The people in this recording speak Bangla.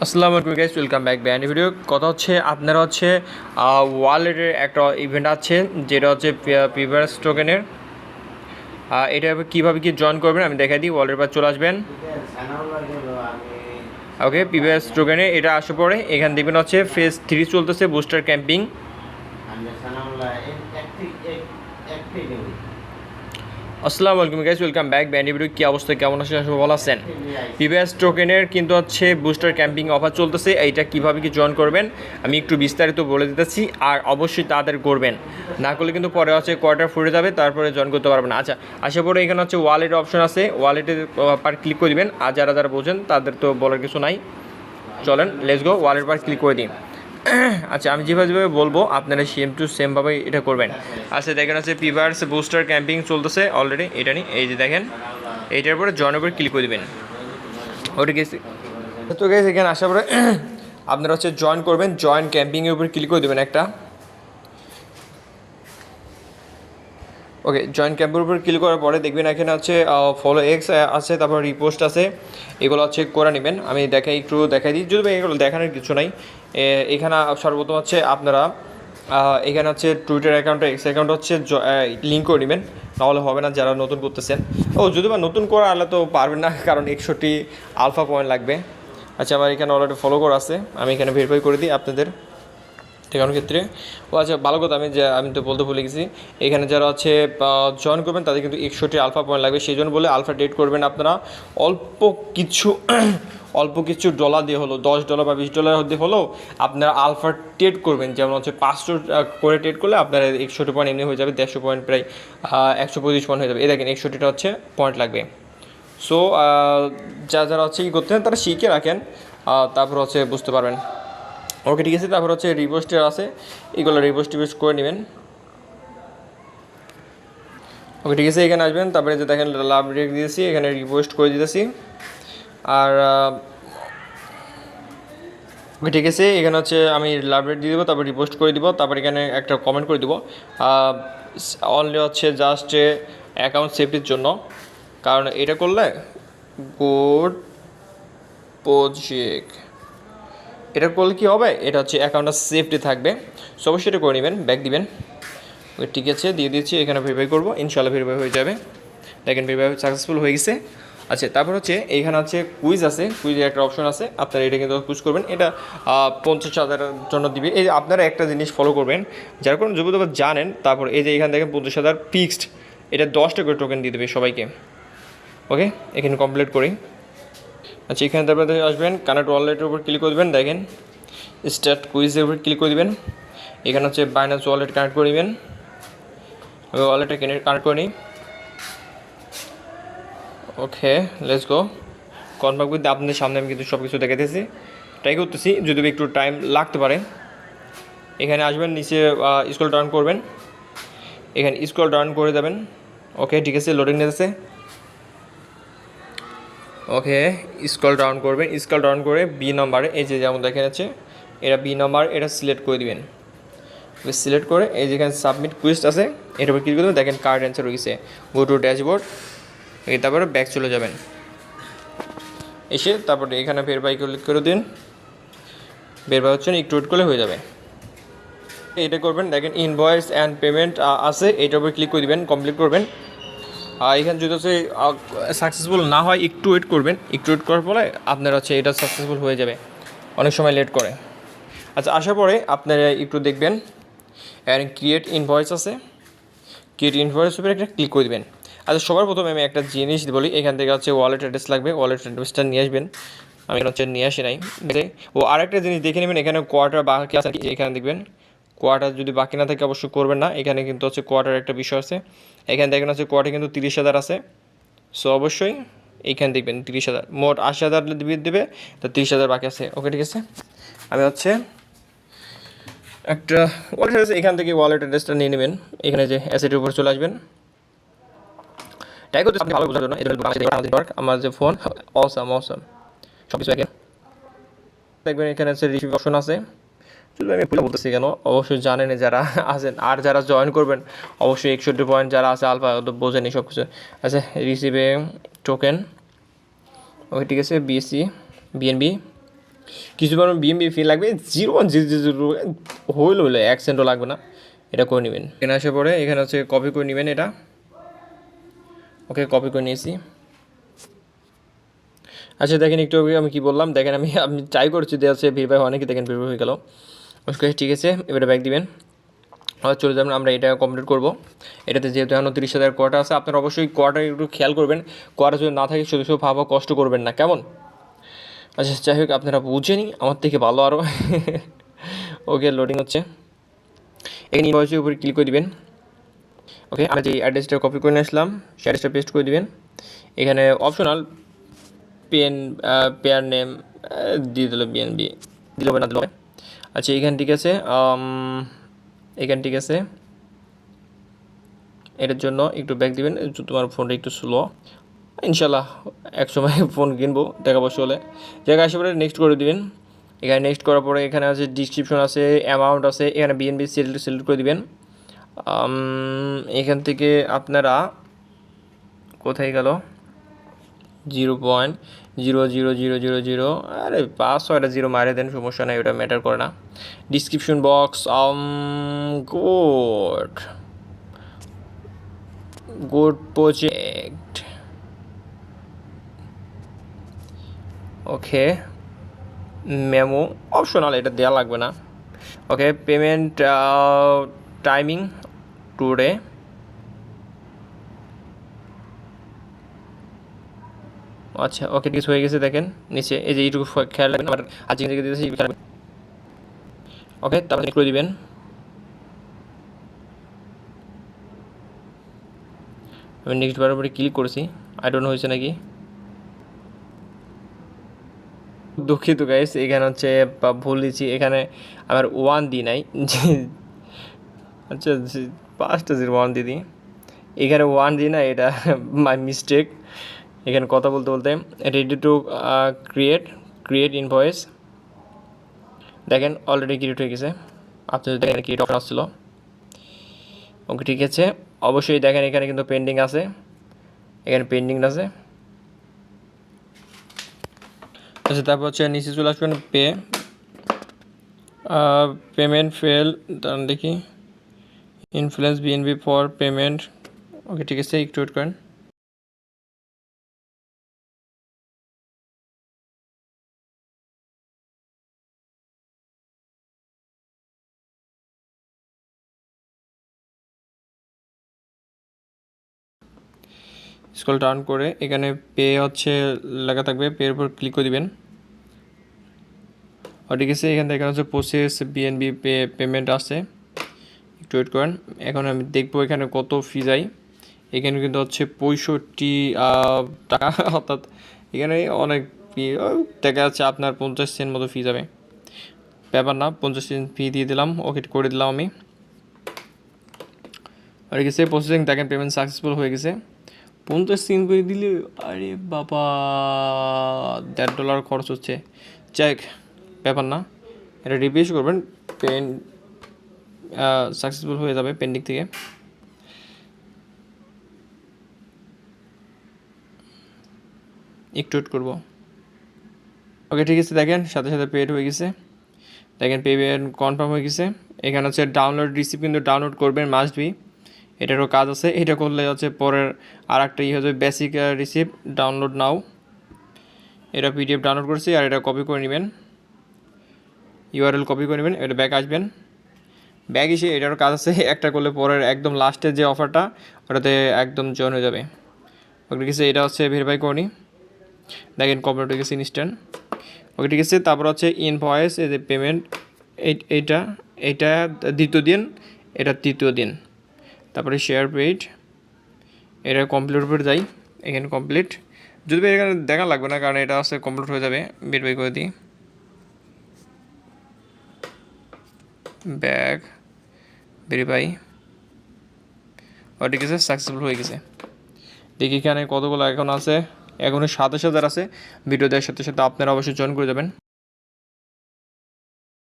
আসসালামু আলাইকুম guys, welcome back band video. কথা হচ্ছে আপনারা হচ্ছে ওয়ালেটের একটা ইভেন্ট আছে যেটা হচ্ছে পিভার্স টোকেনের। এটা কীভাবে কি জয়েন করবেন আমি দেখাই দিই। ওয়ালেটের পর চলে আসবেন। ওকে, পিভার্স টোকেনে এটা আসার পরে এখানে দেখবেন হচ্ছে ফেজ 3 চলতেছে বুস্টার ক্যাম্পিং। আসসালামু আলাইকুম guys, welcome back band video. কী অবস্থা, কেমন আছেন? সবাই ভালো আছেন? পিভিএস টোকেনের কিন্তু হচ্ছে বুস্টার ক্যাম্পিং অফার চলতেছে। এইটা কীভাবে কি জয়েন করবেন আমি একটু বিস্তারিত বলে দিতেছি, আর অবশ্যই তাদের করবেন, না করলে কিন্তু পরে হচ্ছে কোয়ার্টার ফুরে যাবে, তারপরে জয়েন করতে পারবেন। আচ্ছা, আসার পরে এখানে হচ্ছে ওয়ালেট অপশন আছে, ওয়ালেটে পার ক্লিক করে দিবেন। আর যারা যারা বোঝেন তাদের তো বলার কিছু নাই, চলেন let's go, wallet per click করে দিন। আচ্ছা, আমি যেভাবে বলবো আপনারা সেম টু সেমভাবে এটা করবেন। আচ্ছা, দেখেন হচ্ছে পিভার্স বুস্টার ক্যাম্পিং চলতেছে অলরেডি। এটা নিয়ে এই যে দেখেন, এইটার পরে জয়েনের উপরে ক্লিক করে দেবেন। ওটা গেছি তো গেছে, এখানে আসার পরে আপনারা হচ্ছে জয়েন করবেন। জয়েন ক্যাম্পিংয়ের উপরে ক্লিক করে দেবেন একটা। ওকে, জয়েন ক্যাম্পের উপর ক্লিক করার পরে দেখবেন এখানে হচ্ছে ফলো এক্স আছে, তারপর রিপোস্ট আছে, এগুলো হচ্ছে করে নেবেন। আমি একটু দেখাই দিই, যদি এগুলো দেখানোর কিছু নাই। এখানে সর্বপ্রথম হচ্ছে আপনারা এখানে হচ্ছে টুইটার অ্যাকাউন্টে এক্স অ্যাকাউন্ট হচ্ছে লিঙ্ক করে নেবেন, নাহলে হবে না যারা নতুন করতেছেন। যদি বা নতুন করা আলে তো পারবেন না, কারণ 61 আলফা পয়েন্ট লাগবে। আচ্ছা, আমার এখানে অলরেডি ফলো করা আছে, আমি এখানে ভেরিফাই করে দিই আপনাদের ঠিকানোর ক্ষেত্রে। আচ্ছা, ভালো কথা, আমি তো বলতে ভুলে গেছি, এখানে যারা হচ্ছে জয়েন করবেন তাদের কিন্তু 61 আলফা পয়েন্ট লাগবে। সেই জন্য বলে আলফা ডেট করবেন আপনারা অল্প কিছু অল্প কিছু ডলার দিয়ে হলো, $10 বা $20 দিয়ে হলেও আপনারা আলফা ট্রেড করবেন। যেমন হচ্ছে 500 করে ট্রেড করলে আপনার 61 পয়েন্ট এমনি হয়ে যাবে, 150 পয়েন্ট প্রায় 125 পয়েন্ট হয়ে যাবে। এই দেখেন 61টা হচ্ছে পয়েন্ট লাগবে। সো যারা হচ্ছে কী করতে তারা শিখে রাখেন, তারপর হচ্ছে বুঝতে পারবেন। ওকে, ঠিক আছে। তারপর হচ্ছে রিপোস্টের আছে, এগুলো রিপোস্ট করে নেবেন। ওকে, ঠিক আছে, এখানে আসবেন। তারপরে যে দেখেন লাভ রেট দিয়েছি, এখানে রিপোস্ট করে দিতেছি। আর ওকে, ঠিক আছে, এখানে হচ্ছে আমি লাভ রেট দিয়ে দেবো, তারপর রিপোস্ট করে দিব। তারপর এখানে একটা কমেন্ট করে দিব, অনলি হচ্ছে জাস্ট অ্যাকাউন্ট সেফটির জন্য, কারণ এটা করলে গুড প্রজেক্ট, এটা করলে কী হবে, এটা হচ্ছে অ্যাকাউন্টটা সেফটি থাকবে। সো অবশ্যই এটা করে নেবেন, ব্যাক দিবেন। ওই ঠিক আছে, দিয়ে দিচ্ছি। এখানে ভেরিফাই করবো, ইনশাল্লাহ ভেরিফাই হয়ে যাবে। দেখেন ভেরিফাই সাকসেসফুল হয়ে গেছে। আচ্ছা, তারপর হচ্ছে এইখানে হচ্ছে কুইজ আছে, কুইজের একটা অপশন আছে, আপনারা এটা কিন্তু কুইজ করবেন। এটা 50,000 জন্য দিবে। এই যে আপনারা একটা জিনিস ফলো করবেন, যার কারণে যদি জানেন। তারপর এই যে এখানে দেখেন 50,000 ফিক্সড, এটা 10টা করে টোকেন দিয়ে দেবে সবাইকে। ওকে, এখানে কমপ্লিট করি। আচ্ছা, এখানে তারপরে আসবেন, কানেক্ট ওয়ালেটের উপর ক্লিক করে দেবেন। দেখেন স্টার্ট কুইজের উপর ক্লিক করে দেবেন। এখানে হচ্ছে বাইন্যান্স ওয়ালেট কানেক্ট করে দেবেন। আমি ওয়ালেটটা কানেক্ট করে নিই। ওকে, লেটস গো। কনফার্ম করতে আপনাদের সামনে আমি কিন্তু সব কিছু দেখাতেছি, ট্রাই করতেছি, যদি একটু টাইম লাগতে পারে। এখানে আসবেন, নিচে স্ক্রল ডাউন করবেন, এখানে স্ক্রল ডাউন করে যাবেন। ওকে, ঠিক আছে, লোডিং নিতেছে। ওকে, স্ক্রল ডাউন করবেন, স্ক্রল ডাউন করে বি নাম্বারে, এই যে যেমন দেখে যাচ্ছে এটা বি নাম্বার, এটা সিলেক্ট করে দিবেন। সিলেক্ট করে এই যেখানে সাবমিট কুইস্ট আছে, এটার উপর ক্লিক করে দেবেন। দেখেন কার্ড অ্যান্সার রয়েছে, গো টু ড্যাশবোর্ড, তারপরে ব্যাক চলে যাবেন। এসে তারপরে এখানে ভেরিফাই ক্লিক করে দিন। ভেরিফাই হচ্ছে না, একটু ওয়েট করলে হয়ে যাবে। এটা করবেন, দেখেন ইনভয়েস অ্যান্ড পেমেন্ট আছে, এইটার উপর ক্লিক করে দেবেন, কমপ্লিট করবেন। আর এখানে যদি হচ্ছে সাকসেসফুল না হয় একটু ওয়েট করবেন, একটু ওয়েট করার পরে আপনার হচ্ছে এটা সাকসেসফুল হয়ে যাবে, অনেক সময় লেট করে। আচ্ছা, আসার পরে আপনারা একটু দেখবেন ক্রিয়েট ইনভয়েস আছে, ক্রিয়েট ইনভয়েস উপরে একটা ক্লিক করে দেবেন। আচ্ছা, সবার প্রথমে আমি একটা জিনিস বলি, এখান থেকে হচ্ছে ওয়ালেট অ্যাড্রেস লাগবে, ওয়ালেট অ্যাড্রেসটা নিয়ে আসবেন। আমি এখানে হচ্ছে নিয়ে আসি নাই। ও আরেকটা জিনিস দেখে নেবেন, এখানে কোয়ার্টার বাকি আছে, এখানে দেখবেন কোয়ার্টার যদি বাকি না থাকে অবশ্যই করবেন না। এখানে কিন্তু হচ্ছে কোয়ার্টার একটা বিষয় আছে, এখানে দেখেন হচ্ছে কোয়ার্টার কিন্তু 30,000 আছে। সো অবশ্যই এইখানে দেখবেন 30,000, মোট 80,000 দেবে, তো 30,000 বাকি আছে। ওকে, ঠিক আছে, আমি হচ্ছে একটা ওয়ালেট অ্যাড্রেস, এখান থেকে ওয়ালেট অ্যাড্রেসটা নিয়ে নেবেন। এখানে যে অ্যাসেটের উপর চলে আসবেন, ট্রাই করতে আপনি ভালো বোঝার জন্য। আমার যে ফোন অসাম সব কিছু একে দেখবেন। এখানে হচ্ছে রিসিভ অপশন আছে, যদি আমি ভুলে বলতেছি কেন, অবশ্যই জানেন যারা আছেন, আর যারা জয়েন করবেন অবশ্যই 61 পয়েন্ট যারা আছে আলফা বোঝেন সব কিছু। আচ্ছা, রিসিভে টোকেন, ওকে, ঠিক আছে, বিএসসি বিএনবি কিছু পরিমাণ বিএমবি ফি লাগবে, 0.000 হইলো 1 সেন্টও লাগবে না, এটা করে নেবেন। এখানে আসার পরে এখানে হচ্ছে কপি করে নেবেন এটা। ওকে, কপি করে নিয়েছি। আচ্ছা দেখেন একটু আগে আমি কী বললাম, দেখেন আমি ট্রাই করছি দেওয়া আছে ভেরিফাই অনেকে, দেখেন ভেরিফাই হয়ে গেল। ওকে ঠিক আছে, এবারে ব্যাক দিবেন, আবার চলে যাবেন, আমরা এটা কমপ্লিট করব। এটাতে যেহেতু এখন 30,000 কোয়াটা আছে, আপনারা অবশ্যই কোয়াটা একটু খেয়াল করবেন, কোয়াটা যদি না থাকে শুধু শুধু ভাবা কষ্ট করবেন না, কেমন? আচ্ছা যাই হোক, আপনারা বুঝেনি আমার থেকে ভালো আরও। ওকে, লোডিং হচ্ছে। এখানে ইনভয়েসের উপরে ক্লিক করে দিবেন। ওকে, আমরা যে অ্যাড্রেসটা কপি করে নিয়ে আসলাম সেই অ্যাড্রেসটা পেস্ট করে দিবেন। এখানে অপশনাল পেয়ার নেম দিয়ে দিল বিএনবি, দিল না দিল। আচ্ছা এখান ঠিক আছে, এখান ঠিক আছে। এটার জন্য একটু ব্যাক দিবেন, তোমার ফোনটা একটু স্লো, ইনশাল্লাহ একসময় ফোন কিনবো টাকা পয়সা হলে। জায়গা আসে পরে নেক্সট করে দিবেন। এখানে নেক্সট করার পরে এখানে আছে ডিসক্রিপশন আছে, অ্যামাউন্ট আছে, এখানে বিএনবি সিলেক্ট করে দিবেন। এখান থেকে আপনারা কোথায় গেল, 0.00000, আরে 5-6টা জিরো মারে দেন, সমস্যা নেই, ওটা ম্যাটার করে না। Description box, good good project. Okay, memo optional, এটা দেওয়া লাগবে না। Okay, payment timing today. আচ্ছা ওকে, কিছু হয়ে গেছে, দেখেন নিচে এই যে এইটুকু খেয়াল রাখবেন, আমার আজকে থেকে দিয়েছি। ওকে, তারপর করে দিবেন। আমি নেক্সট বারের উপরে ক্লিক করেছি, আই ডোন্ট নো হয়েছে নাকি, দুঃখিত গাইস। এখানে হচ্ছে ভুল দিচ্ছি, এখানে আমার 1 দিই নাই। আচ্ছা 5টা 0 1 দিদি, এখানে 1 দিই না, এটা মাই মিস্টেক। এখানে কথা বলতে বলতে রেডি টু ক্রিয়েট ইনভয়েস, দেখেন অলরেডি ক্রিয়েট হয়ে গেছে। আপনাদের দেখেন ক্রিয়েট অপশন আসছিল। ওকে ঠিক আছে, অবশ্যই দেখেন এখানে কিন্তু পেন্ডিং আছে, এখানে পেন্ডিং আছে। আচ্ছা তারপর হচ্ছে নিচে চলে আসবেন, পেমেন্ট ফেল, দাঁড়ান দেখি, ইনফ্লুয়েন্স বিএনবি ফর পেমেন্ট। ওকে ঠিক আছে, একটু ওয়েট করেন। স্ক্রল ডাউন করে এখানে পে হচ্ছে লেখা থাকবে, পের উপর ক্লিক করে দিবেন। ঠিক আছে, এখান থেকে হচ্ছে প্রসেস বিএনবি পেমেন্ট আছে, একটু ওয়েট করেন। এখন আমি দেখবো এখানে কত ফি যায়। এখানে কিন্তু হচ্ছে 65 টাকা, অর্থাৎ এখানে অনেক ফি দেখা যাচ্ছে আপনার 50 সেন্ট মতো ফি যাবে, ব্যাপার না, 50 সেন্ট ফি দিয়ে দিলাম, ওকে করে দিলাম আমি। আর গেছে প্রসেসিং, দেখেন পেমেন্ট সাকসেসফুল হয়ে গেছে। 50 সেন্ট করে দিলে, আরে বাবা $1.5 খরচ হচ্ছে, যাই ব্যাপার না, এটা রিফ্রেশ করবেন, সাকসেসফুল হয়ে যাবে পেন্ডিং থেকে। একটু ওয়েট করবো। ওকে ঠিক আছে, দেখেন সাথে সাথে পেড হয়ে গেছে, দেখেন পেমেন্ট কনফার্ম হয়ে গেছে। এখানে হচ্ছে ডাউনলোড রিসিপ্ট কিন্তু ডাউনলোড করবেন মাস্ট বি, এটারও কাজ আছে, এটা করলে হচ্ছে পরের আর একটা হয়ে যাবে বেসিক রিসিপ্ট ডাউনলোড নাও। এটা পিডিএফ ডাউনলোড করছি, আর এটা কপি করে নেবেন, ইউআরএল কপি করে নেবেন, এটা ব্যাক আসবেন। ব্যাক এসে এটারও কাজ আছে, একটা করলে পরের একদম লাস্টের যে অফারটা ওটাতে একদম জয়েন হয়ে যাবে। ওকে ঠিক আছে, এটা হচ্ছে ভেরিফাই করে নিই, দেখেন কমপ্লিট হয়ে গেছে ইনস্ট্যান্ট। ওকে ঠিক আছে, তারপর হচ্ছে ইনভয়েস, এই যে পেমেন্ট, এইটা দ্বিতীয় দিন, এটা তৃতীয় দিন। তারপরে শেয়ার পেইড, এটা কমপ্লিট উপরে যাই, এখানে কমপ্লিট, যদি এখানে দেখা লাগবে না কারণ এটা হচ্ছে কমপ্লিট হয়ে যাবে, ভেরিফাই করে দিই, ব্যাক ভেরিফাই। ও ঠিক আছে, সাকসেসফুল হয়ে গেছে। দেখি এখানে কতগুলো এখন আছে, এখনও 27,000 আছে। ভিডিও দেওয়ার সাথে সাথে আপনারা অবশ্যই জয়েন করে যাবেন।